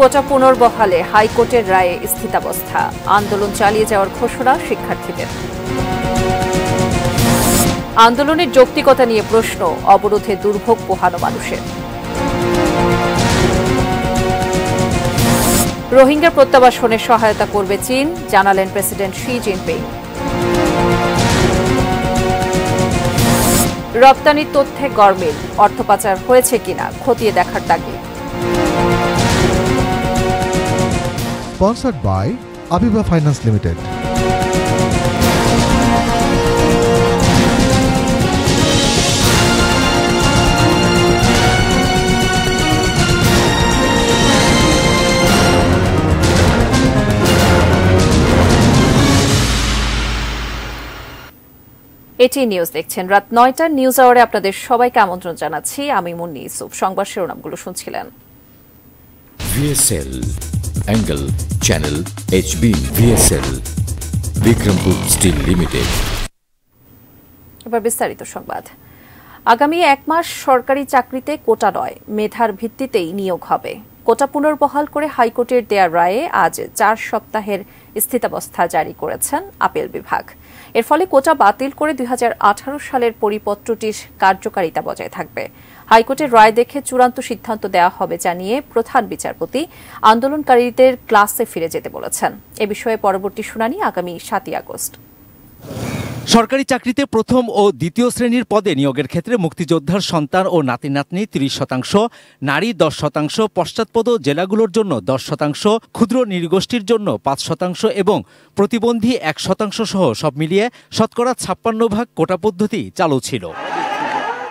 কোটা পুনর্বহালে হাইকোর্টের রায়ে স্থিতাবস্থা, আন্দোলন চালিয়ে যাওয়ার ঘোষণা শিক্ষার্থীদের। আন্দোলনের যৌক্তিকতা নিয়ে প্রশ্ন, অবরোধে দুর্ভোগ পোহানো মানুষের। রোহিঙ্গা প্রত্যাবাসনে সহায়তা করবে চীন, জানালেন প্রেসিডেন্ট শি জিনপিং। রপ্তানির তথ্যে গরমিল, অর্থ পাচার হয়েছে কিনা খতিয়ে দেখার তাগিদ। Sponsored by Abiba Finance Limited. এটি নিউজ দেখছেন। রাত ৯টার নিউজ আওয়ারে আপনাদের সবাইকে আমন্ত্রণ জানাচ্ছি। আমি মুন্নি ইউসুফ। সংবাদ শিরোনামগুলো শুনছিলেন। VSL Angle Channel HB VSL Bikrampur steel limited. এবার বিস্তারিত সংবাদ। আগামী ১ মাস সরকারি চাকরিতে কোটা নয়, মেধার ভিত্তিতেই নিয়োগ হবে। কোটা পুনর্বহাল করে হাইকোর্টের দেয়া রায়ে আজ ৪ সপ্তাহের স্থিতাবস্থা জারি করেছেন আপিল বিভাগ। এর ফলে কোটা বাতিল করে ২০১৮ সালের পরিপত্রটির কার্যকারিতা বজায় থাকবে। হাইকোর্টের রায় দেখে চূড়ান্ত সিদ্ধান্ত দেওয়া হবে জানিয়ে প্রধান বিচারপতি আন্দোলনকারীদের ক্লাসে ফিরে যেতে বলেছেন। এ বিষয়ে পরবর্তী শুনানি আগামী ৭ই আগস্ট। সরকারি চাকরিতে প্রথম ও দ্বিতীয় শ্রেণীর পদে নিয়োগের ক্ষেত্রে মুক্তিযোদ্ধার সন্তান ও নাতি নাতনি ৩০%, নারী 10%, পশ্চাৎপদ জেলাগুলোর জন্য 10%, ক্ষুদ্র নৃগোষ্ঠীর জন্য 5% এবং প্রতিবন্ধী 1% সহ সব মিলিয়ে শতকরা 56% কোটা পদ্ধতি চালু ছিল।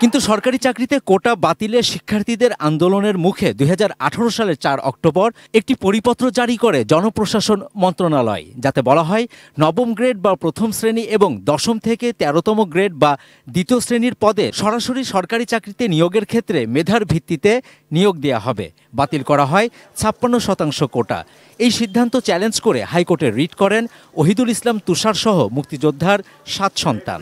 কিন্তু সরকারি চাকরিতে কোটা বাতিলে শিক্ষার্থীদের আন্দোলনের মুখে ২০১৮ সালের ৪ অক্টোবর একটি পরিপত্র জারি করে জনপ্রশাসন মন্ত্রণালয়, যাতে বলা হয় নবম গ্রেড বা প্রথম শ্রেণী এবং ১০ম থেকে ১৩তম গ্রেড বা দ্বিতীয় শ্রেণীর পদে সরাসরি সরকারি চাকরিতে নিয়োগের ক্ষেত্রে মেধার ভিত্তিতে নিয়োগ দেওয়া হবে। বাতিল করা হয় ৫৬% কোটা। এই সিদ্ধান্ত চ্যালেঞ্জ করে হাইকোর্টে রিট করেন ওহিদুল ইসলাম তুষার সহ মুক্তিযোদ্ধার ৭ সন্তান।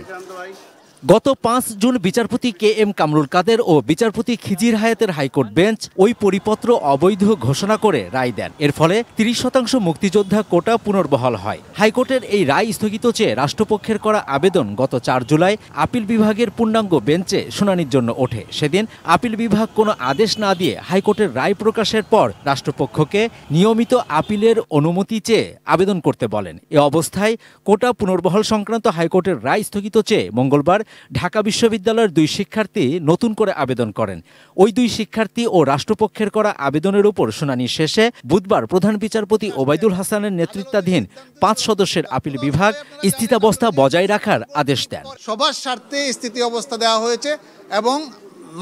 গত ৫ জুন বিচারপতি KM কামরুল কাদের ও বিচারপতি খিজির হায়াতের হাইকোর্ট বেঞ্চ ওই পরিপত্র অবৈধ ঘোষণা করে রায় দেন। এর ফলে ৩০% মুক্তিযোদ্ধা কোটা পুনর্বহাল হয়। হাইকোর্টের এই রায় স্থগিত চেয়ে রাষ্ট্রপক্ষের করা আবেদন গত ৪ জুলাই আপিল বিভাগের পূর্ণাঙ্গ বেঞ্চে শুনানির জন্য ওঠে। সেদিন আপিল বিভাগ কোনো আদেশ না দিয়ে হাইকোর্টের রায় প্রকাশের পর রাষ্ট্রপক্ষকে নিয়মিত আপিলের অনুমতি চেয়ে আবেদন করতে বলেন। এ অবস্থায় কোটা পুনর্বহাল সংক্রান্ত হাইকোর্টের রায় স্থগিত চেয়ে মঙ্গলবার ঢাকা বিশ্ববিদ্যালয়ের ২ শিক্ষার্থী নতুন করে আবেদন করেন। ওই ২ শিক্ষার্থী ও রাষ্ট্রপক্ষের করা আবেদনের উপর শুনানি শেষে বুধবার প্রধান বিচারপতি ওবায়দুল হাসানের নেতৃত্বাধীন ৫ সদস্যের আপিল বিভাগ স্থিতাবস্থা বজায় রাখার আদেশ দেন। সবার স্বার্থে স্থিতি অবস্থা দেওয়া হয়েছে এবং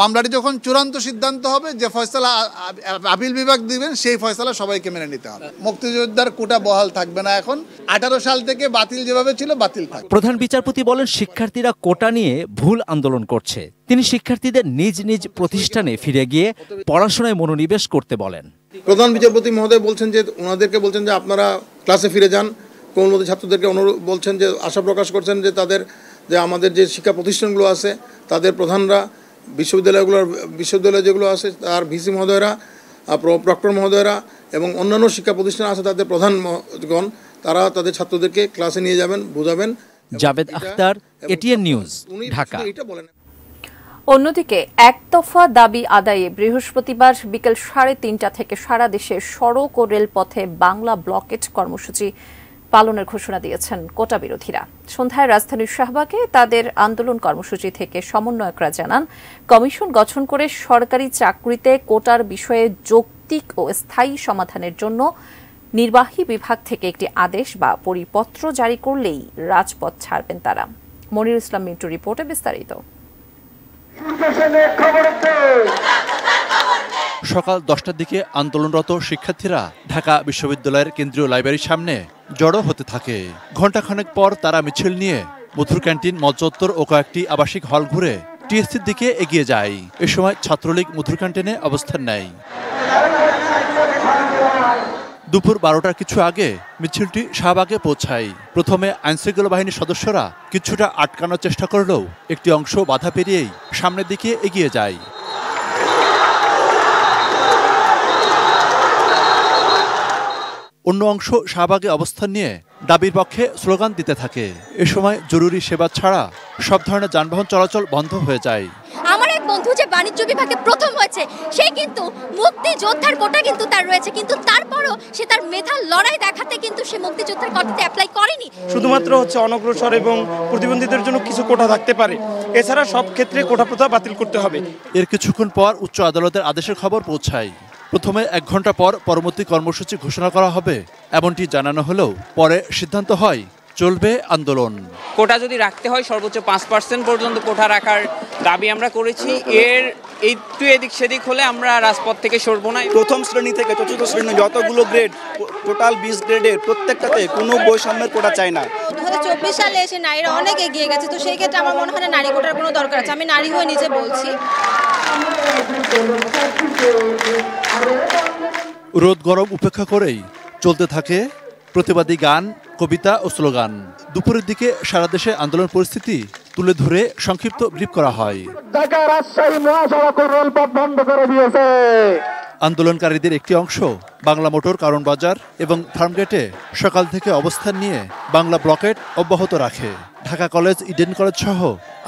মামলাটি যখন চূড়ান্ত সিদ্ধান্ত হবে, যে ফয়সালা আপিল বিভাগ দিবেন সেই ফয়সালা সবাইকে মেনে নিতে হবে। মুক্তিযোদ্ধার কোটা বহাল থাকবে না। এখন 18 সাল থেকে বাতিল যেভাবে ছিল বাতিল থাকবে। প্রধান বিচারপতি বলেন, শিক্ষার্থীরা কোটা নিয়ে ভুল আন্দোলন করছে। তিনি শিক্ষার্থীদের নিজ নিজ প্রতিষ্ঠানে ফিরে গিয়ে পড়াশোনায় মনোনিবেশ করতে বলেন। প্রধান বিচারপতি মহোদয় বলছেন যে ওনাদেরকে বলছেন যে আপনারা ক্লাসে ফিরে যান। কোমলমতি ছাত্রদেরকে অনুরোধ বলছেন যে আশা প্রকাশ করছেন যে তাদের যে আমাদের যে শিক্ষা প্রতিষ্ঠানগুলো আছে তাদের প্রধানরা, বিশ্ববিদ্যালয় যেগুলো আছে তার ভিসি মহোদয়রা, প্রক্টর মহোদয়রা এবং অন্যান্য শিক্ষা প্রতিষ্ঠান আছে তাদের প্রধানগণ, তারা তাদের ছাত্রদেরকে ক্লাসে নিয়ে যাবেন, বোঝাবেন। Javed Akhtar, ATN news, Dhaka. অন্যদিকে একতরফা দাবি আদায়ে বৃহস্পতিবার বিকেল ৩:৩০ থেকে সারা দেশে সড়ক ও রেলপথে বাংলা ব্লকেট কর্মসূচি পালনের ঘোষণা দিয়েছেন কোটা বিরোধীরা। সন্ধ্যায় রাজধানীর শাহবাগে তাদের আন্দোলন কর্মসূচি থেকে সমন্বয়করা জানান, কমিশন গঠন করে সরকারি চাকরিতে কোটার বিষয়ে যৌক্তিক ও স্থায়ী সমাধানের জন্য নির্বাহী বিভাগ থেকে একটি আদেশ বা পরিপত্র জারি করলেই রাজপথ ছাড়বেন তারা। মনির ইসলাম মিন্টু রিপোর্টে বিস্তারিত। সকাল 10টার দিকে আন্দোলনরত শিক্ষার্থীরা ঢাকা বিশ্ববিদ্যালয়ের কেন্দ্রীয় লাইব্রেরির সামনে জড়ো হতে থাকে। ঘণ্টাখানেক পর তারা মিছিল নিয়ে মধুর ক্যান্টিন, মল চত্বর ও কয়েকটি আবাসিক হল ঘুরে টিএসসির দিকে এগিয়ে যায়। এ সময় ছাত্রলীগ মধুর ক্যান্টিনে অবস্থান নেয়। দুপুর 12টার কিছু আগে মিছিলটি শাহবাগে পৌঁছায়। প্রথমে আইনশৃঙ্খলা বাহিনীর সদস্যরা কিছুটা আটকানোর চেষ্টা করলেও একটি অংশ বাধা পেরিয়েই সামনের দিকে এগিয়ে যায়। অন্য অংশ শাহবাগে অবস্থান নিয়ে দাবির পক্ষে স্লোগান দিতে থাকে। এ সময় জরুরি সেবা ছাড়া সব ধরনের যানবাহন চলাচল বন্ধ হয়ে যায়। আমার এক বন্ধু যে বাণিজ্য বিভাগে প্রথম হয়েছে, সে কিন্তু মুক্তিযোদ্ধার কোটা কিন্তু তার রয়েছে, কিন্তু তারপরও সে তার মেধার লড়াই দেখাতে কিন্তু সে মুক্তিযোদ্ধার কোটাতে অ্যাপ্লাই করেনি। শুধুমাত্র অনগ্রসর এবং প্রতিবন্ধীদের জন্য কিছু কোটা থাকতে পারে, এছাড়া সব ক্ষেত্রে কোটা প্রথা বাতিল করতে হবে। এর কিছুক্ষণ পর উচ্চ আদালতের আদেশের খবর পৌঁছায়। প্রথমে 1 ঘন্টা পর পরবর্তী কর্মসূচি ঘোষণা করা হবে এমনটি জানানো হলেও পরে সিদ্ধান্ত হয় চলবে আন্দোলন। কোটা যদি রাখতে হয় সর্বোচ্চ 5% পর্যন্ত কোটা রাখার দাবি আমরা করেছি। এর একটু এদিক সেদিক হলে আমরা রাজপথ থেকে সরব না। প্রথম শ্রেণী থেকে চতুর্থ শ্রেণী যতগুলো গ্রেড, টোটাল 20 গ্রেডের প্রত্যেকটাতে কোনো বৈষম্যের কোটা চাই না। 2024 সালে এসে নারীরা অনেক এগিয়ে গেছে, তো সেই ক্ষেত্রে আমার মনে হয় না নারী কোটার কোনো দরকার আছে। আমি নারী হয়ে নিজে বলছি। রোদ গরম উপেক্ষা করেই চলতে থাকে প্রতিবাদী গান, কবিতা ও স্লোগান। দুপুরের দিকে সারা দেশে আন্দোলন পরিস্থিতি তুলে ধরে সংক্ষিপ্ত ব্রিফ করা হয়। আন্দোলনকারীদের একটি অংশ বাংলা মোটর, কারণ বাজার এবং ফার্মগেটে সকাল থেকে অবস্থান নিয়ে বাংলা ব্লকেট অব্যাহত রাখে। ঢাকা কলেজ, ইডেন কলেজ সহ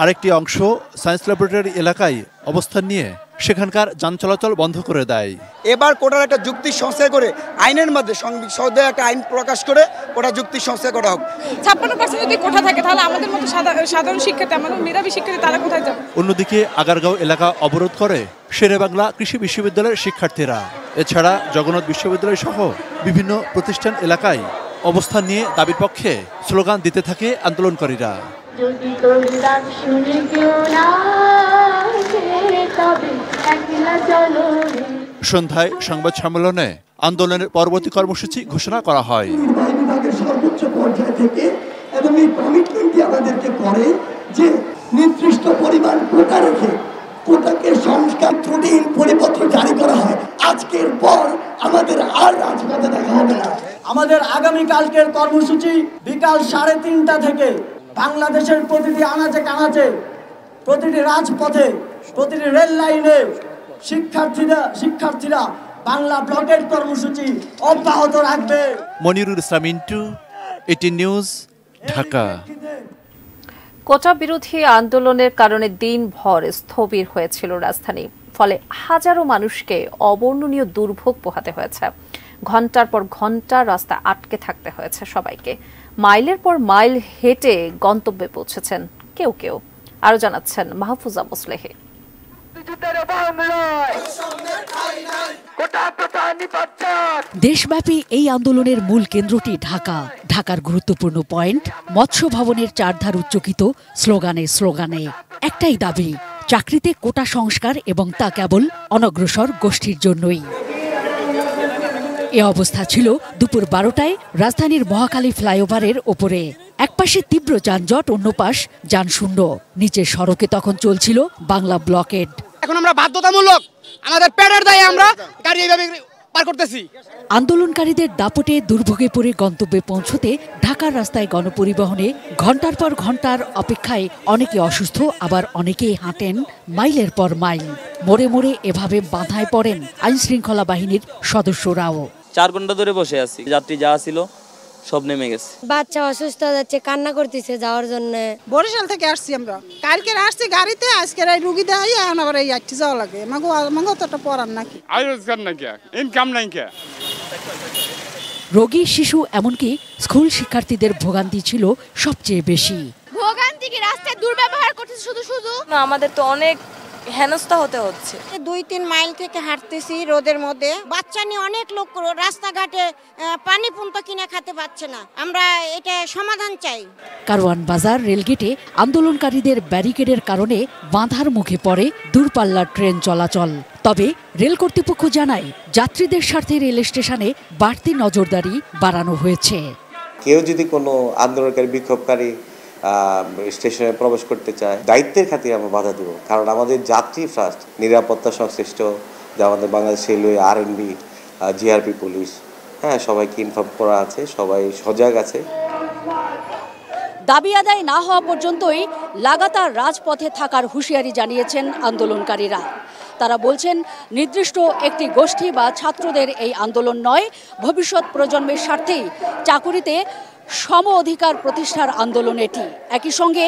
আরেকটি অংশ সায়েন্স ল্যাবরেটরি এলাকায় অবস্থান নিয়ে সেখানকার যান চলাচল বন্ধ করে দেয়। এবার কোটার একটা যুক্তি সংস্কার করে আইনের মধ্যে সংসদে একটা আইন প্রকাশ করে কোটা যুক্তি সংস্কার করা হোক। 56% যদি কোটা থাকে তাহলে আমাদের মতো সাধারণ শিক্ষার্থী, আমাদের মেধাবী শিক্ষার্থী, তারা কোথায় যাবে? অন্যদিকে আগারগাঁও এলাকা অবরোধ করে শেরেবাংলা কৃষি বিশ্ববিদ্যালয়ের শিক্ষার্থীরা। এছাড়া জগন্নাথ বিশ্ববিদ্যালয় সহ বিভিন্ন প্রতিষ্ঠান এলাকায় অবস্থান নিয়ে দাবির পক্ষে স্লোগান দিতে থাকে আন্দোলনকারীরা। সন্ধ্যায় সংবাদ সম্মেলনে আন্দোলনের পরবর্তী কর্মসূচি ঘোষণা করা হয়। সর্বোচ্চ পর্যায় থেকে এবং এই কমিটমেন্টটি আমাদেরকে করে যে নির্দিষ্ট পরিমাণ কোটা রেখে কোটাকে সংস্কার ত্রুটিহীন পরিপত্র জারি করা হয়। আজকের পর আমাদের আর রাজপথে দেখা হবে না। আমাদের আগামী কালকের কর্মসূচি বিকাল 3:30 থেকে বাংলাদেশের প্রতিটি আনাচে কানাচে, প্রতিটি রাজপথে, প্রতিটি রেল লাইনে শিক্ষার্থীরা বাংলা ব্লকের কর্মসূচি অব্যাহত রাখবে। মনিরুল ইসলাম ইন্টু, এটিএন নিউজ, ঢাকা। কোটা বিরোধী আন্দোলনের কারণে দিনভর স্থবির হয়েছিল রাজধানী। ফলে হাজারো মানুষকে অবর্ণনীয় দুর্ভোগ পোহাতে হয়েছে। ঘন্টার পর ঘন্টা রাস্তা আটকে থাকতে হয়েছে সবাইকে। মাইলের পর মাইল হেঁটে গন্তব্যে পৌঁছেছেন কেউ কেউ। আরো জানাচ্ছেন মাহফুজা মুসলেহে। দেশব্যাপী এই আন্দোলনের মূল কেন্দ্রটি ঢাকা। ঢাকার গুরুত্বপূর্ণ পয়েন্ট মৎস্য ভবনের চারধার উচ্চকিত স্লোগানে স্লোগানে একটাই দাবি, চাকরিতে কোটা সংস্কার, এবং তা কেবল অনগ্রসর গোষ্ঠীর জন্যই। এ অবস্থা ছিল দুপুর 12টায় রাজধানীর মহাখালী ফ্লাইওভারের ওপরে। একপাশে তীব্র যানজট, অন্য পাশ যানশূন্য। নিচের সড়কে তখন চলছিল বাংলা ব্লকেড। এখন আমরা বাধ্যতামূলক আমাদের পেটের দায়ে আমরা গাড়ি এইভাবে পার করতেছি। আন্দোলনকারীদের দাপটে দুর্ভোগে পড়ে গন্তব্যে পৌঁছতে ঢাকার রাস্তায় গণপরিবহনে ঘন্টার পর ঘন্টার অপেক্ষায় অনেকে অসুস্থ, আবার অনেকেই হাঁটেন মাইলের পর মাইল। মোড়ে মোড়ে এভাবে বাধায় পড়েন আইন শৃঙ্খলা বাহিনীর সদস্যরাও। 4 ঘন্টা ধরে বসে আছি, যাত্রী যা ছিল সব নেমে গেছে। বাচ্চা অসুস্থ যাচ্ছে, কান্না করতেছে যাওয়ার জন্য। বরিশাল থেকে আসছি আমরা, কালকে আসছি গাড়িতে, আজকে এই রুগী দেয় এখন আবার এই আটটি যাওয়া লাগে। মাগো তো পড়ান নাকি ইনকাম নাই কে? রোগী, শিশু, এমনকি স্কুল শিক্ষার্থীদের ভোগান্তি ছিল সবচেয়ে বেশি। ভোগান্তি কি রাস্তায় দুর্ব্যবহার করতেছে শুধু? না, আমাদের তো অনেক হেনস্থা হতে হচ্ছে। 2-3 মাইল থেকে হাঁটতেছি রোদের মধ্যে। বাচ্চা নিয়ে অনেক লোক রাস্তাঘাটে পানি পর্যন্ত কিনে খেতে পাচ্ছে না। আমরা এটা সমাধান চাই। কারওয়ান বাজার রেলগেটে আন্দোলনকারীদের ব্যারিকেডের কারণে বাঁধার মুখে পড়ে দূরপাল্লার ট্রেন চলাচল। তবে রেল কর্তৃপক্ষ জানায়, যাত্রীদের স্বার্থে রেল স্টেশনে বাড়তি নজরদারি বাড়ানো হয়েছে। কেউ যদি কোনো আন্দোলনকারী, বিক্ষোভকারী স্টেশনে প্রবেশ করতে চায়, দায়িত্বের খাতিরে আমরা বাধা দেব। কারণ আমাদের যাত্রী ফার্স্ট, নিরাপত্তা সংশ্লিষ্ট যে আমাদের Bangladesh railway, RNB, GRP police, সবাইকে ইনফর্ম করা আছে, সবাই সজাগ আছে। দাবি আদায় না হওয়া পর্যন্তই লাগাতার রাজপথে থাকার হুঁশিয়ারি জানিয়েছেন আন্দোলনকারীরা। তারা বলছেন, নির্দিষ্ট একটি গোষ্ঠী বা ছাত্রদের এই আন্দোলন নয়, ভবিষ্যৎ প্রজন্মের স্বার্থেই চাকুরিতে সম অধিকার প্রতিষ্ঠার আন্দোলন এটি। একই সঙ্গে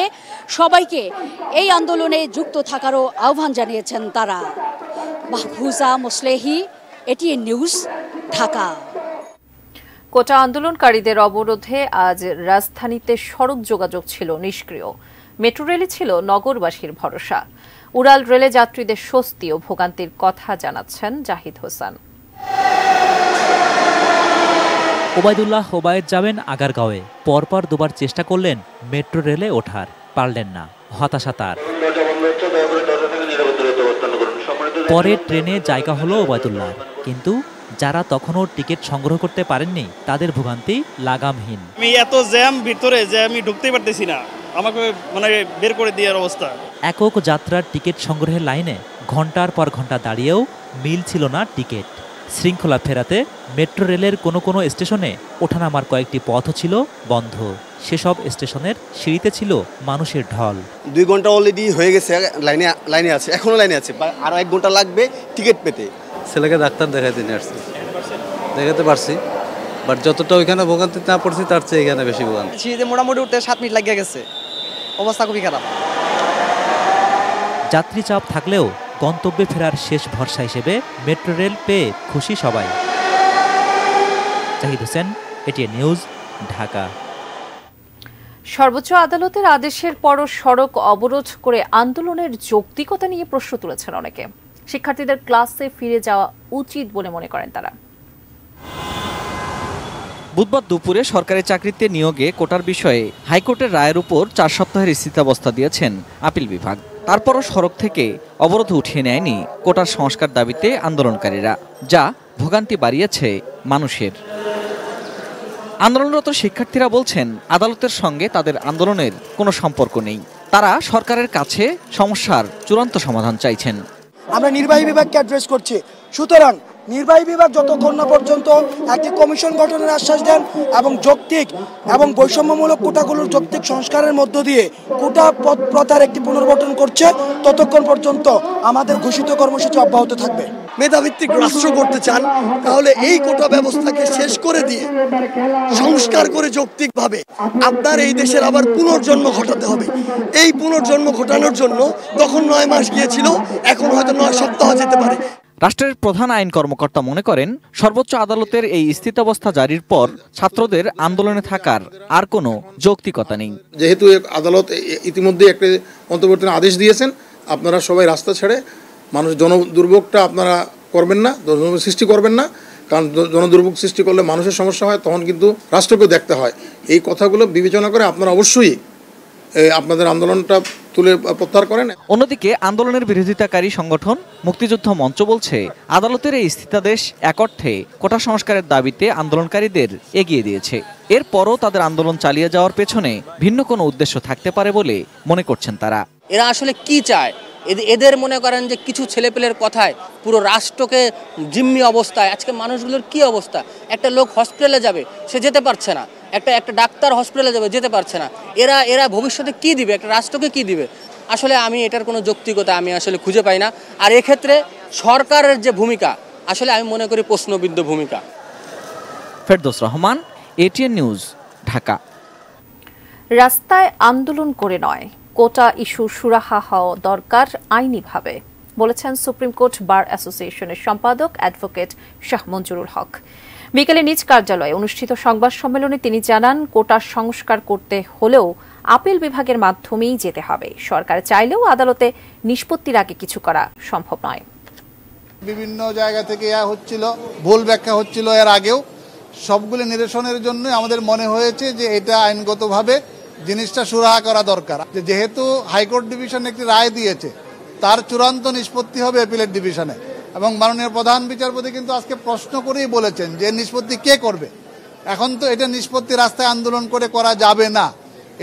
সবাইকে এই আন্দোলনে যুক্ত থাকারও আহ্বান জানিয়েছেন তারা। Mahfuza Moslehi, ATN news, Dhaka. Quota আন্দোলনকারীদের অবরোধে আজ রাজধানীতে সড়ক যোগাযোগ ছিল নিষ্ক্রিয়। মেট্রো রেলে ছিল নগরবাসীর ভরসা। উড়াল রেলে যাত্রীদের স্বস্তি ও ভোগান্তির কথা জানাচ্ছেন জাহিদ হোসেন। ওবায়দুল্লাহ ওবায়েদ যাবেন আগারগাঁওয়ে, পরপর দুবার চেষ্টা করলেন মেট্রো রেলে ওঠার, পারলেন না, হতাশা তার। পরে ট্রেনে জায়গা হলো ওবায়দুল্লাহ, কিন্তু যারা তখনও টিকিট সংগ্রহ করতে পারেননি তাদের ভোগান্তি লাগামহীন। আমি এত জ্যাম ভিতরে যে আমি ঢুকতেই পারতেছি না, আমাকে মানে বের করে দেওয়ার অবস্থা। একক যাত্রার টিকিট সংগ্রহের লাইনে ঘন্টার পর ঘন্টা দাঁড়িয়েও মিল ছিল না টিকিট। শৃঙ্খলা ফেরাতে মেট্রো রেলের কোনো স্টেশনে ওঠানামার কয়েকটি পথও ছিল বন্ধ। সেসব স্টেশনের সিঁড়িতে ছিল মানুষের ঢল। 2 ঘন্টা অলরেডি হয়ে গেছে, লাইনে আছে, এখনো লাইনে আছে, আরো 1 ঘন্টা লাগবে টিকিট পেতে। ছেলেকে ডাক্তার দেখাতে নিয়ে আসছি, দেখাতে পারছি, বাট যতটা ওইখানে ভোগান্তিতে না পড়ছি তার চেয়ে এখানে বেশি ভোগান্তি। মোটামুটি উঠতে 7 মিনিট লাগিয়ে গেছে, অবস্থা খুবই খারাপ। যাত্রী চাপ থাকলেও গন্তব্যে ফেরার শেষ ভরসা হিসেবে মেট্রো রেল পেয়ে খুশি সবাই। Zahid Hossain, ATN news, Dhaka. সর্বোচ্চ আদালতের আদেশের পরও সড়ক অবরোধ করে আন্দোলনের যৌক্তিকতা নিয়ে প্রশ্ন তুলেছেন অনেকে। শিক্ষার্থীদের ক্লাসে ফিরে যাওয়া উচিত বলে মনে করেন তারা। বুধবার দুপুরে সরকারি চাকরিতে নিয়োগে কোটার বিষয়ে হাইকোর্টের রায়ের উপর 4 সপ্তাহের স্থিতাবস্থা দিয়েছেন আপিল বিভাগ। তারপরও সড়ক থেকে অবরোধ উঠিয়ে নেয়নি কোটার সংস্কার দাবিতে আন্দোলনকারীরা, যা ভোগান্তি বাড়িয়েছে মানুষের। আন্দোলনরত শিক্ষার্থীরা বলছেন, আদালতের সঙ্গে তাদের আন্দোলনের কোনো সম্পর্ক নেই। তারা সরকারের কাছে সমস্যার চূড়ান্ত সমাধান চাইছেন। আমরা নির্বাহী বিভাগকে অ্যাড্রেস করছি, সুতরাং নির্বাহী বিভাগ যতক্ষণ না পর্যন্ত একটি কমিশন গঠনের আশ্বাস দেন এবং যৌক্তিক এবং বৈষম্যমূলক কোটাগুলোর যৌক্তিক সংস্কারের মধ্য দিয়ে কোটা প্রথার একটি পুনর্গঠন করছে, ততক্ষণ পর্যন্ত আমাদের ঘোষিত কর্মসূচি অব্যাহত থাকবে। মেধাভিত্তিক রাষ্ট্র করতে চান তাহলে এই কোটা ব্যবস্থাকে শেষ করে দিয়ে সংস্কার করে যৌক্তিকভাবে আপনার এই দেশের আবার পুনর্জন্ম ঘটাতে হবে। এই পুনর্জন্ম ঘটানোর জন্য তখন 9 মাস গিয়েছিল, এখন হয়তো 9 সপ্তাহ যেতে পারে। রাষ্ট্রের প্রধান আইন কর্মকর্তা মনে করেন, সর্বোচ্চ আদালতের এই স্থিতাবস্থা জারির পর ছাত্রদের আন্দোলনে থাকার আর কোনো যৌক্তিকতা নেই। যেহেতু আদালত ইতিমধ্যে একটা অন্তর্বর্তী আদেশ দিয়েছেন, আপনারা সবাই রাস্তা ছেড়ে মানুষ জনদুর্ভোগটা আপনারা করবেন না, জনদুর্ভোগ সৃষ্টি করবেন না, কারণ জনদুর্ভোগ সৃষ্টি করলে মানুষের সমস্যা হয়, তখন কিন্তু রাষ্ট্রকেও দেখতে হয়। এই কথাগুলো বিবেচনা করে আপনারা অবশ্যই আপনাদের আন্দোলনটা তুলে প্রত্যাহার করেন। অন্যদিকে আন্দোলনের বিরোধিতাকারী সংগঠন মুক্তিযুদ্ধ মঞ্চ বলছে, আদালতের এই স্থিতাদেশ এক অর্থে কোটা সংস্কারের দাবিতে আন্দোলনকারীদের এগিয়ে দিয়েছে। এরপরও তাদের আন্দোলন চালিয়ে যাওয়ার পেছনে ভিন্ন কোনো উদ্দেশ্য থাকতে পারে বলে মনে করছেন তারা। এরা আসলে কি চায়? এদের মনে করেন যে কিছু ছেলেপেলের কথায় পুরো রাষ্ট্রকে জিম্মি অবস্থায়, আজকে মানুষগুলোর কি অবস্থা, একটা লোক হসপিটালে যাবে সে যেতে পারছে না, একটা ডাক্তার হসপিটালে যাবে যেতে পারছে না। এরা ভবিষ্যতে কি দিবে, একটা রাষ্ট্রকে কি দিবে? আসলে আমি এটার কোনো যৌক্তিকতা আমি আসলে খুঁজে পাই না। আর এক্ষেত্রে সরকারের যে ভূমিকা, আসলে আমি মনে করি প্রশ্নবিদ্ধ ভূমিকা। Ferdous Rahman, ATN news, Dhaka. রাস্তায় আন্দোলন করে নয়, কোটা ইস্যু সুরাহা হওয়া দরকার আইনিভাবে, বলেছেন সুপ্রিম কোর্ট বার অ্যাসোসিয়েশনের সম্পাদক অ্যাডভোকেট শাহ মঞ্জুরুল হক। বিকেলে নিজ কার্যালয়ে অনুষ্ঠিত সংবাদ সম্মেলনে তিনি জানান, কোটা সংস্কার করতে হলেও আপিল বিভাগের মাধ্যমেই যেতে হবে। সরকার চাইলেও আদালতে নিষ্পত্তির আগে কিছু করা সম্ভব নয়। বিভিন্ন জায়গা থেকে হচ্ছিল, ভুল ব্যাখ্যা হচ্ছিল এর আগেও, সবগুলি নিরসনের জন্য আমাদের মনে হয়েছে যে এটা আইনগতভাবে জিনিসটা সুরাহা করা দরকার। যেহেতু হাইকোর্ট ডিভিশন একটি রায় দিয়েছে, তার চূড়ান্ত নিষ্পত্তি হবে অ্যাপিলেট ডিভিশনে, এবং মাননীয় প্রধান বিচারপতি কিন্তু আজকে প্রশ্ন করেই বলেছেন যে নিষ্পত্তি কে করবে। এখন তো এটা নিষ্পত্তি রাস্তায় আন্দোলন করে করা যাবে না,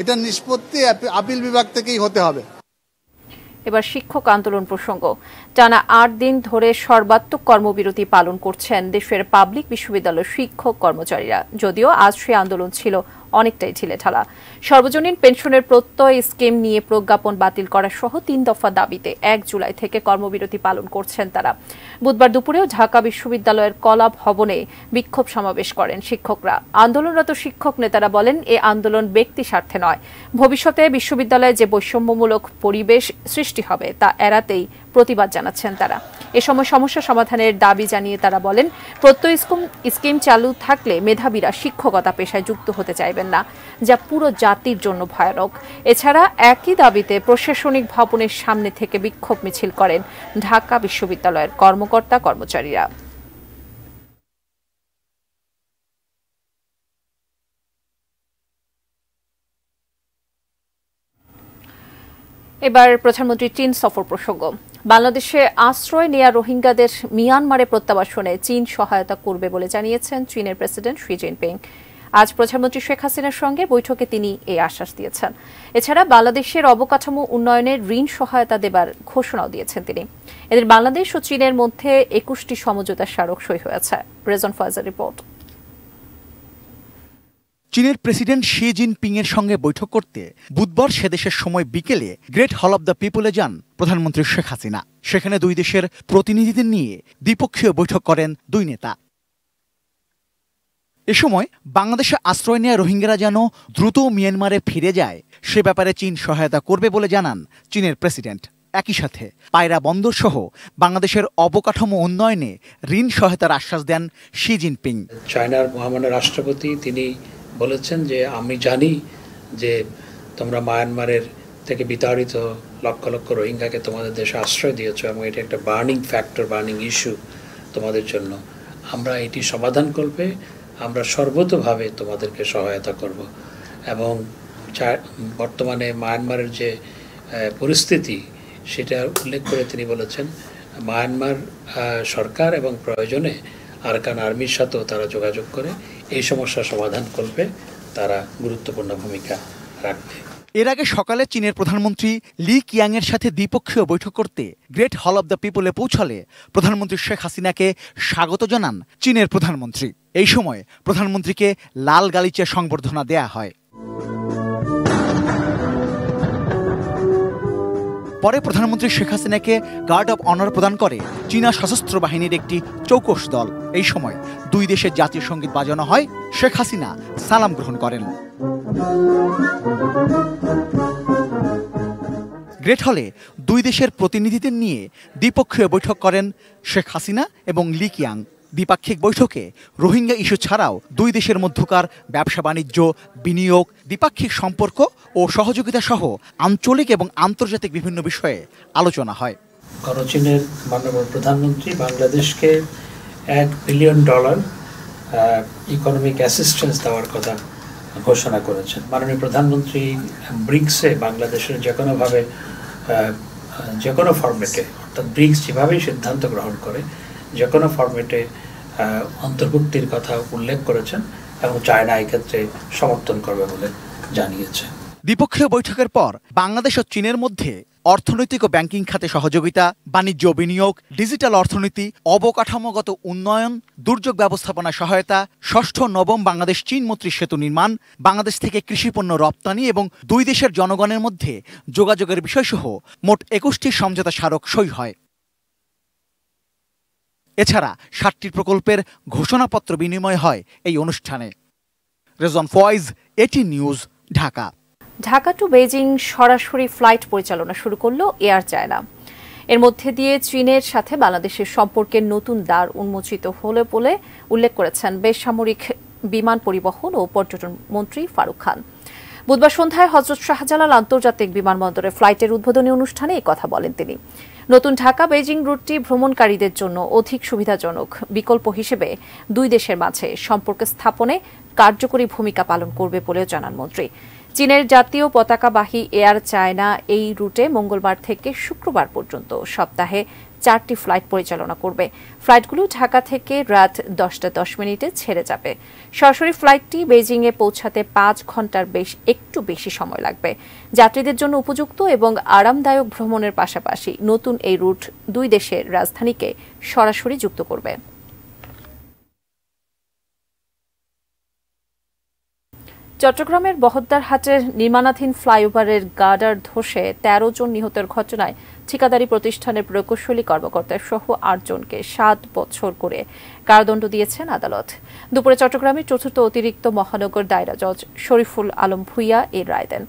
এটা নিষ্পত্তি আপিল বিভাগ থেকেই হতে হবে। এবার শিক্ষক আন্দোলন প্রসঙ্গ। টানা 8 দিন ধরে সর্বাত্মক কর্মবিরতি পালন করছেন দেশের পাবলিক বিশ্ববিদ্যালয়ের শিক্ষক কর্মচারীরা। যদিও আজ সেই আন্দোলন ছিল অনেকটাই ঢিলেঢালা। সর্বজনীন পেনশনের প্রত্যয় স্কিম নিয়ে প্রজ্ঞাপন বাতিল করা সহ 3 দফা দাবিতে 1 জুলাই থেকে কর্মবিরতি পালন করছেন তারা। বুধবার দুপুরেও ঢাকা বিশ্ববিদ্যালয়ের কলা ভবনে বিক্ষোভ সমাবেশ করেন শিক্ষকরা। আন্দোলনরত শিক্ষক নেতারা বলেন, এ আন্দোলন ব্যক্তি স্বার্থে নয়, ভবিষ্যতে বিশ্ববিদ্যালয়ে যে বৈষম্যমূলক পরিবেশ সৃষ্টি হবে তা এড়াতেই প্রতিবাদ জানাচ্ছেন তারা। এ সময় সমস্যা সমাধানের দাবি জানিয়ে তারা বলেন, প্রত্যয় স্কিম চালু থাকলে মেধাবীরা শিক্ষকতা পেশায় যুক্ত হতে চাইবেন না, যা পুরো জাতির জন্য ভয়ানক। এছাড়া একই দাবিতে প্রশাসনিক ভবনের সামনে থেকে বিক্ষোভ মিছিল করেন ঢাকা বিশ্ববিদ্যালয়ের কর্মকর্তা কর্মচারীরা। এবার প্রধানমন্ত্রী চীন সফর প্রসঙ্গ। বাংলাদেশে আশ্রয় নেয়া রোহিঙ্গাদের মিয়ানমারে প্রত্যাবাসনে চীন সহায়তা করবে বলে জানিয়েছেন চীনের প্রেসিডেন্ট শি জিনপিং। আজ প্রধানমন্ত্রী শেখ হাসিনার সঙ্গে বৈঠকে তিনি এই আশ্বাস দিয়েছেন। এছাড়া বাংলাদেশের অবকাঠামো উন্নয়নের ঋণ সহায়তা দেবার ঘোষণাও দিয়েছেন তিনি। এদের বাংলাদেশ ও চীনের মধ্যে 21টি সমঝোতা স্মারক সই হয়েছে। রেজন ফয়জের রিপোর্ট। চীনের প্রেসিডেন্ট শি জিনপিং এর সঙ্গে বৈঠক করতে বুধবার সেদেশের সময় বিকেলে গ্রেট হল অব দ্য পিপলে যান প্রধানমন্ত্রী শেখ হাসিনা। সেখানে দুই দেশের প্রতিনিধিদের নিয়ে দ্বিপক্ষীয় বৈঠক করেন দুই নেতা। এ সময় বাংলাদেশে আশ্রয় নেয়া রোহিঙ্গারা যেন দ্রুত মিয়ানমারে ফিরে যায় সে ব্যাপারে চীন সহায়তা করবে বলে জানান চীনের প্রেসিডেন্ট। একই সাথে পায়রা বন্দর সহ বাংলাদেশের অবকাঠামো উন্নয়নে ঋণ সহায়তার আশ্বাস দেন শি জিনপিং। চায়নার মহামান্য রাষ্ট্রপতি তিনি বলেছেন যে আমি জানি যে তোমরা মায়ানমারের থেকে বিতাড়িত লক্ষ লক্ষ রোহিঙ্গাকে তোমাদের দেশে আশ্রয় দিয়েছো এবং এটি একটা বার্নিং ফ্যাক্টর, বার্নিং ইস্যু তোমাদের জন্য। আমরা এটি সমাধান করবে, আমরা সর্বতোভাবে তোমাদেরকে সহায়তা করব। এবং বর্তমানে মায়ানমারের যে পরিস্থিতি সেটা উল্লেখ করে তিনি বলেছেন মায়ানমার সরকার এবং প্রয়োজনে আরাকান আর্মির সাথেও তারা যোগাযোগ করে এই সমস্যার সমাধান করবে, তারা গুরুত্বপূর্ণ ভূমিকা রাখবে। এর আগে সকালে চীনের প্রধানমন্ত্রী লি কিয়াং এর সাথে দ্বিপক্ষীয় বৈঠক করতে গ্রেট হল অব দ্য পিপলে পৌঁছালে প্রধানমন্ত্রী শেখ হাসিনাকে স্বাগত জানান চীনের প্রধানমন্ত্রী। এই সময় প্রধানমন্ত্রীকে লাল গালিচা সংবর্ধনা দেয়া হয়। পরে প্রধানমন্ত্রী শেখ হাসিনাকে গার্ড অব অনার প্রদান করে চীনা সশস্ত্র বাহিনীর একটি চৌকস দল। এই সময় দুই দেশের জাতীয় সঙ্গীত বাজানো হয়, শেখ হাসিনা সালাম গ্রহণ করেন। গ্রেট হলে দুই দেশের প্রতিনিধিদের নিয়ে দ্বিপক্ষীয় বৈঠক করেন শেখ হাসিনা এবং লি কিয়াং। দ্বিপাক্ষিক বৈঠকে রোহিঙ্গা ইস্যু ছাড়াও দুই দেশের মধ্যকার ব্যবসা বাণিজ্য, বিনিয়োগ, দ্বিপাক্ষিক সম্পর্ক ও সহযোগিতা সহ আঞ্চলিক এবং আন্তর্জাতিক বিভিন্ন বিষয়ে আলোচনা হয়। চীনের মাননীয় প্রধানমন্ত্রী বাংলাদেশকে $1 বিলিয়ন ইকোনমিক অ্যাসিস্ট্যান্স দেওয়ার কথা ঘোষণা করেছেন। মাননীয় প্রধানমন্ত্রী ব্রিক্সে বাংলাদেশের যে কোনো ফরম্যাটে, অর্থাৎ ব্রিক্স যেভাবেই সিদ্ধান্ত গ্রহণ করে যে কোনো ফরম্যাটে অন্তর্ভুক্তির কথা উল্লেখ করেছেন এবং চায়না এক্ষেত্রে সমর্থন করবে বলে জানিয়েছে। দ্বিপক্ষীয় বৈঠকের পর বাংলাদেশ ও চীনের মধ্যে অর্থনৈতিক ও ব্যাংকিং খাতে সহযোগিতা, বাণিজ্য বিনিয়োগ, ডিজিটাল অর্থনীতি, অবকাঠামোগত উন্নয়ন, দুর্যোগ ব্যবস্থাপনা সহায়তা, ষষ্ঠ নবম বাংলাদেশ চীন মৈত্রী সেতু নির্মাণ, বাংলাদেশ থেকে কৃষিপণ্য রপ্তানি এবং দুই দেশের জনগণের মধ্যে যোগাযোগের বিষয়সহ মোট 21টি সমঝোতা স্মারক সই হয়। এছাড়া 7টি প্রকল্পের ঘোষণাপত্র বিনিময় হয় এই অনুষ্ঠানে। Rezon Foyez, ATN news, Dhaka. Dhaka to Beijing সরাসরি ফ্লাইট পরিচালনা শুরু করল এয়ার চায়না। এর মধ্যে দিয়ে চীনের সাথে বাংলাদেশের সম্পর্কের নতুন দ্বার উন্মোচিত হলো বলে উল্লেখ করেছেন বেসামরিক বিমান পরিবহন ও পর্যটন মন্ত্রী ফারুক খান। বুধবার সন্ধ্যায় হযরত শাহজালাল আন্তর্জাতিক বিমানবন্দরে ফ্লাইটের উদ্বোধনী অনুষ্ঠানে এই কথা বলেন তিনি। নতুন ঢাকা বেইজিং রুটটি ভ্রমণকারীদের জন্য অধিক সুবিধাজনক বিকল্প হিসেবে দুই দেশের মাঝে সম্পর্ক স্থাপনে কার্যকরী ভূমিকা পালন করবে বলেও জানান মন্ত্রী। চীনের জাতীয় পতাকাবাহী এয়ার চায়না এই রুটে মঙ্গলবার থেকে শুক্রবার পর্যন্ত সপ্তাহে 4টি ফ্লাইট পরিচালনা করবে। ফ্লাইটগুলো ঢাকা থেকে রাত 10:10 ছেড়ে যাবে। সরাসরি ফ্লাইটটি বেইজিংয়ে পৌঁছাতে 5 ঘন্টার একটু বেশি সময় লাগবে। যাত্রীদের জন্য উপযুক্ত এবং আরামদায়ক ভ্রমণের পাশাপাশি নতুন এই রুট দুই দেশের রাজধানীকে সরাসরি যুক্ত করবে। চট্টগ্রামের বহদ্দারহাটের নির্মাণাধীন ফ্লাইওভারের গার্ডার ধসে ১৩ জন নিহতের ঘটনায় ঠিকাদারি প্রতিষ্ঠানের প্রকৌশলী কর্মকর্তা সহ ৮ জনকে ৭ বছর করে কারাদণ্ড দিয়েছেন আদালত। দুপুরে চট্টগ্রামের চতুর্থ অতিরিক্ত মহানগর দায়রা জজ শরীফুল আলম ভূঁইয়া এই রায় দেন।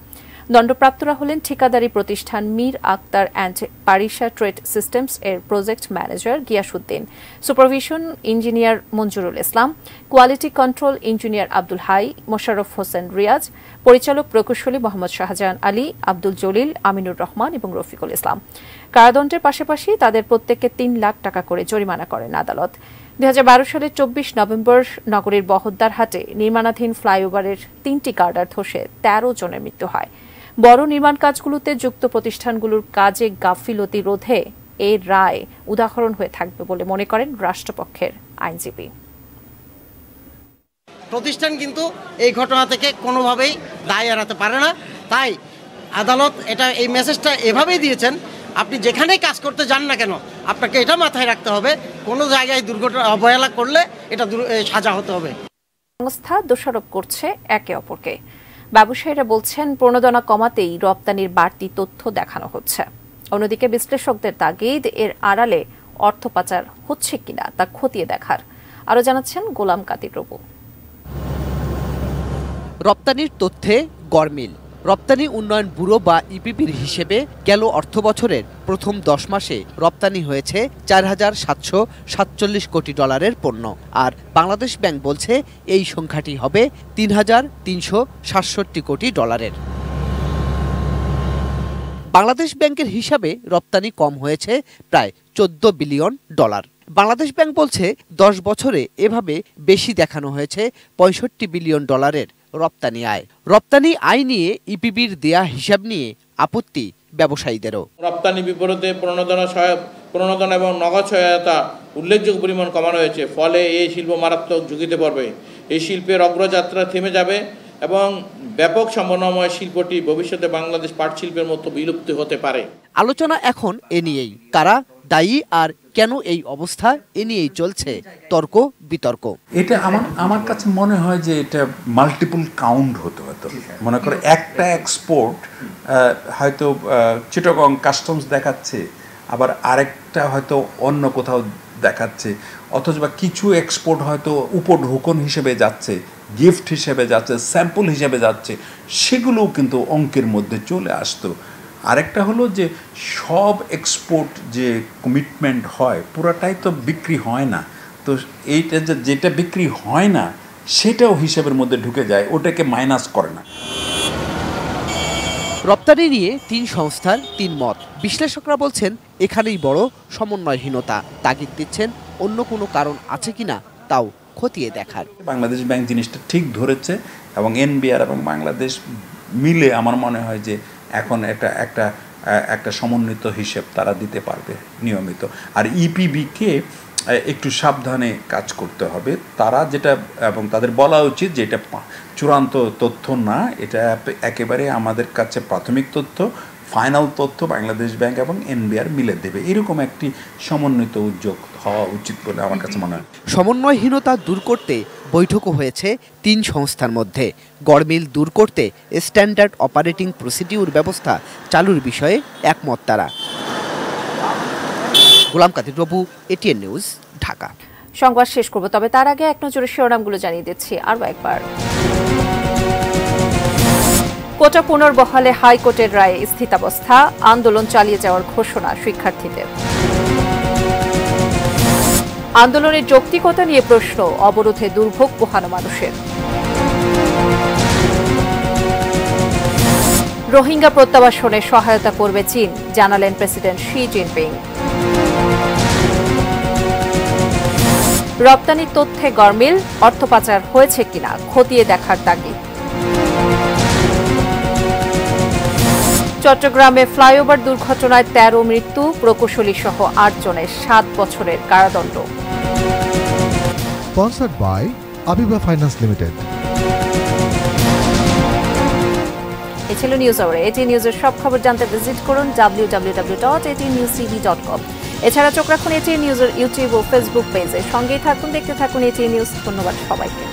দণ্ডপ্রাপ্তরা হলেন ঠিকাদারি প্রতিষ্ঠান Mir Akhtar and Parisha trade systems এর project manager Giasuddin, supervision engineer Monjurul Islam, quality control engineer Abdul Hai, Mosharraf Hossain Riaz, পরিচালক প্রকৌশলী মোহাম্মদ শাহজাহান আলী, আব্দুল জলিল, আমিনুর রহমান এবং রফিকুল ইসলাম। কারাদণ্ডের পাশাপাশি তাদের প্রত্যেককে ৩ লাখ টাকা করে জরিমানা করেন আদালত। ২০১২ সালের ২৪ নভেম্বর নগরীর বহদ্দারহাটে নির্মাণাধীন ফ্লাইওভারের ৩টি গার্ডার ধসে ১৩ জনের মৃত্যু হয়। বড় নির্মাণ কাজগুলোতে যুক্ত প্রতিষ্ঠানগুলোর কাজে গাফিলতি রোধে এই রায় উদাহরণ হয়ে থাকবে বলে মনে করেন রাষ্ট্রপক্ষের আইনজীবী। প্রতিষ্ঠান কিন্তু এই ঘটনা থেকে কোনোভাবেই দায় এড়াতে পারে না, তাই আদালত এই মেসেজটা এভাবেই দিয়েছেন, আপনি যেখানেই কাজ করতে যান না কেন আপনাকে এটা মাথায় রাখতে হবে, কোনো জায়গায় দুর্ঘটনা অবহেলা করলে এটা সাজা হতে হবে। সংস্থা দোষারোপ করছে একে অপরকে। ব্যবসায়ীরা বলছেন প্রণোদনা কমাতেই রপ্তানির বাড়তি তথ্য দেখানো হচ্ছে। অন্যদিকে বিশ্লেষকদের তাগিদ এর আড়ালে অর্থ পাচার হচ্ছে কিনা তা খতিয়ে দেখার। আরও জানাচ্ছেন গোলাম কাদির রবু। রপ্তানির তথ্যে গড়মিল। রপ্তানি উন্নয়ন ব্যুরো বা ইপিবির হিসেবে গেল অর্থবছরের প্রথম ১০ মাসে রপ্তানি হয়েছে ৪,৭৪৭ কোটি ডলারের পণ্য, আর বাংলাদেশ ব্যাংক বলছে এই সংখ্যাটি হবে ৩,৩৬৭ কোটি ডলারের। বাংলাদেশ ব্যাংকের হিসাবে রপ্তানি কম হয়েছে প্রায় ১৪ বিলিয়ন ডলার। বাংলাদেশ ব্যাংক বলছে ১০ বছরে এভাবে বেশি দেখানো হয়েছে ৬৫ বিলিয়ন ডলারের রপ্তানি আয়। রপ্তানি আয় নিয়ে ইপিবির দেয়া হিসাব নিয়ে আপত্তি ব্যবসায়ীদেরও। রপ্তানি বিপরীতে প্রণোদনা এবং নগদ সহায়তা উল্লেখযোগ্য পরিমাণ কমানো হয়েছে, ফলে এই শিল্প মারাত্মক ঝুঁকিতে পড়বে। এই শিল্পের অগ্রযাত্রা থেমে যাবে এবং ব্যাপক সম্ভাবনাময় শিল্পটি ভবিষ্যতে বাংলাদেশ পাট শিল্পের মতো বিলুপ্ত হতে পারে। আলোচনা এখন এ নিয়েই, কারা দায়ী আর কেন এই অবস্থা, এ নিয়েই চলছে তর্ক বিতর্ক। এটা আমার কাছে মনে হয় যে এটা মাল্টিপল কাউন্ট হতে হতো। মনে করে একটা এক্সপোর্ট হয়তো চিটাগং কাস্টমস দেখাচ্ছে, আবার আরেকটা হয়তো অন্য কোথাও দেখাচ্ছে, অথচ বা কিছু এক্সপোর্ট হয়তো উপঢৌকন হিসেবে যাচ্ছে, গিফট হিসেবে যাচ্ছে, স্যাম্পল হিসেবে যাচ্ছে, সেগুলোও কিন্তু অঙ্কের মধ্যে চলে আসতো। আরেকটা হলো যে সব এক্সপোর্ট যে কমিটমেন্ট হয় পুরাটাই তো বিক্রি হয় না, তো এইটা যেটা বিক্রি হয় না সেটাও হিসেবের মধ্যে ঢুকে যায়, ওটাকে মাইনাস করে না। রপ্তানি নিয়ে ৩ সংস্থার ৩ মত। বিশ্লেষকরা বলছেন এখানেই বড় সমন্বয়হীনতা। তাগিদ দিচ্ছেন অন্য কোনো কারণ আছে কিনা তাও খতিয়ে দেখার। বাংলাদেশ ব্যাংক জিনিসটা ঠিক ধরেছে এবং এনবিআর এবং বাংলাদেশ মিলে আমার মনে হয় যে এখন একটা সমন্বিত হিসেব তারা দিতে পারবে নিয়মিত। আর ইপিবিকে একটু সাবধানে কাজ করতে হবে। তারা যেটা এবং তাদের বলা উচিত যে এটা চূড়ান্ত তথ্য না, এটা একেবারে আমাদের কাছে প্রাথমিক তথ্য, ফাইনাল তথ্য বাংলাদেশ ব্যাংক এবং এনবিআর মিলে দেবে, এরকম একটি সমন্বিত উদ্যোগ হওয়া উচিত বলে আমার কাছে মনে হয়। সমন্বয়হীনতা দূর করতে বৈঠকও হয়েছে ৩ সংস্থার মধ্যে। গড়মিল দূর করতে স্ট্যান্ডার্ড অপারেটিং প্রসিডিউর ব্যবস্থা চালুর বিষয়ে একমত তারা। গোলাম কাদির রবু, এটিএন নিউজ, ঢাকা। সংবাদ শেষ করব, তবে তার আগে এক নজরে শিরোনামগুলো জানিয়ে দিচ্ছি আরও একবার। কোটা পুনর্বহালে হাইকোর্টের রায়ে স্থিতাবস্থা, আন্দোলন চালিয়ে যাওয়ার ঘোষণা শিক্ষার্থীদের। আন্দোলনের যৌক্তিকতা নিয়ে প্রশ্ন, অবরোধে দুর্ভোগ পোহানো মানুষের। রোহিঙ্গা প্রত্যাবাসনে সহায়তা করবে চীন, জানালেন প্রেসিডেন্ট শি জিনপিং। রপ্তানির তথ্যে গড়মিল, অর্থ পাচার হয়েছে কিনা খতিয়ে দেখার তাগিদ। চট্টগ্রামে ফ্লাইওভার দুর্ঘটনায় ১৩ মৃত্যু, প্রকৌশলী সহ ৮ জনের ৭ বছরের কারাদণ্ড। Sponsored by Abiba Finance Limited. এই ছিল নিউজ আওয়ার। এটিএন নিউজের সব খবর জানতে ভিজিট করুন www.atnewstv.com। এছাড়া চোখ রাখুন এটিএন নিউজের ইউটিউব ও ফেসবুক পেজে। সঙ্গেই থাকুন, দেখতে থাকুন এটিএন নিউজ। ধন্যবাদ সবাইকে।